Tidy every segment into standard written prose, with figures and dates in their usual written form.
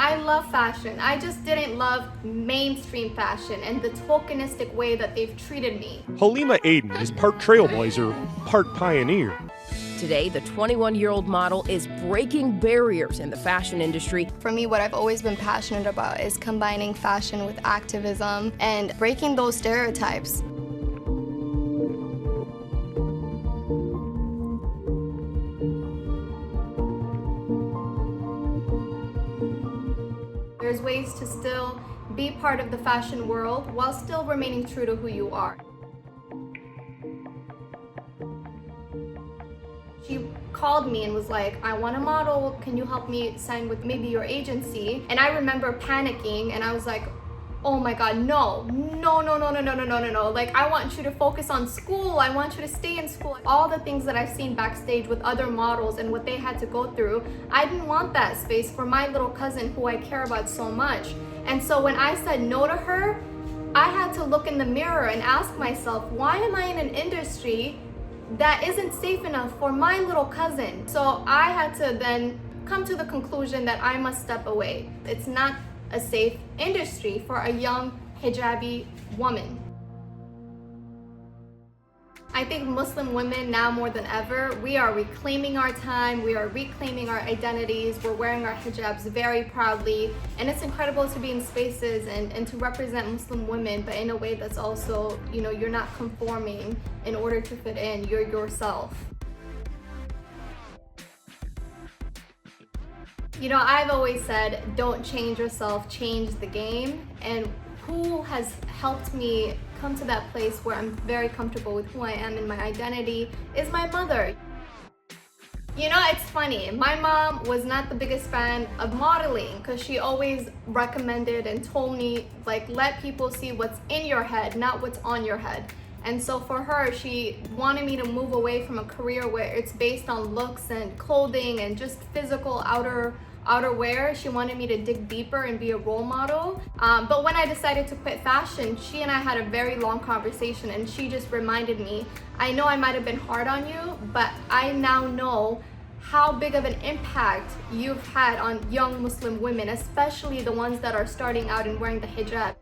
I love fashion. I just didn't love mainstream fashion and the tokenistic way that they've treated me. Halima Aden is part trailblazer, part pioneer. Today, the 21-year-old model is breaking barriers in the fashion industry. For me, what I've always been passionate about is combining fashion with activism and breaking those stereotypes. There's ways to still be part of the fashion world while still remaining true to who you are. She called me and was like, I want a model, can you help me sign with maybe your agency? And I remember panicking and I was like, oh my God, no. Like, I want you to focus on school. I want you to stay in school. All the things that I've seen backstage with other models and what they had to go through, I didn't want that space for my little cousin who I care about so much. And so when I said no to her, I had to look in the mirror and ask myself, why am I in an industry that isn't safe enough for my little cousin? So I had to then come to the conclusion that I must step away. It's not a safe industry for a young hijabi woman. I think Muslim women now more than ever, we are reclaiming our time, we are reclaiming our identities, we're wearing our hijabs very proudly, and it's incredible to be in spaces and to represent Muslim women, but in a way that's also, you're not conforming in order to fit in, you're yourself. I've always said, don't change yourself, change the game. And who has helped me come to that place where I'm very comfortable with who I am and my identity is my mother. It's funny, my mom was not the biggest fan of modeling because she always recommended and told me, like, let people see what's in your head, not what's on your head. And so for her, she wanted me to move away from a career where it's based on looks and clothing and just physical outerwear. She wanted me to dig deeper and be a role model. But when I decided to quit fashion, she and I had a very long conversation, and she just reminded me, I know I might have been hard on you, but I now know how big of an impact you've had on young Muslim women, especially the ones that are starting out and wearing the hijab.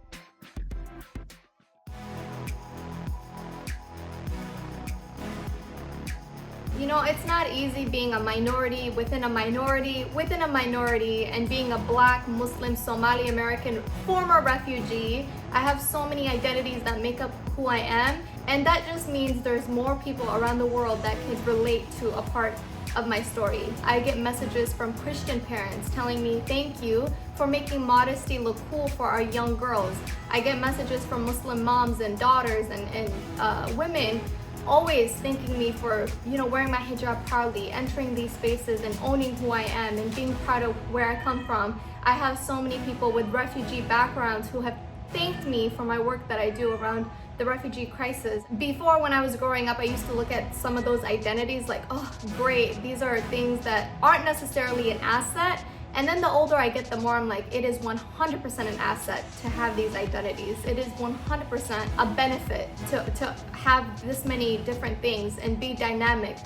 It's not easy being a minority within a minority within a minority, and being a Black, Muslim, Somali American, former refugee. I have so many identities that make up who I am, and that just means there's more people around the world that can relate to a part of my story. I get messages from Christian parents telling me, thank you for making modesty look cool for our young girls. I get messages from Muslim moms and daughters and women always thanking me for, wearing my hijab proudly, entering these spaces and owning who I am and being proud of where I come from. I have so many people with refugee backgrounds who have thanked me for my work that I do around the refugee crisis. Before, when I was growing up, I used to look at some of those identities like, oh, great, these are things that aren't necessarily an asset. And then the older I get, the more I'm like, it is 100% an asset to have these identities. It is 100% a benefit to have this many different things and be dynamic.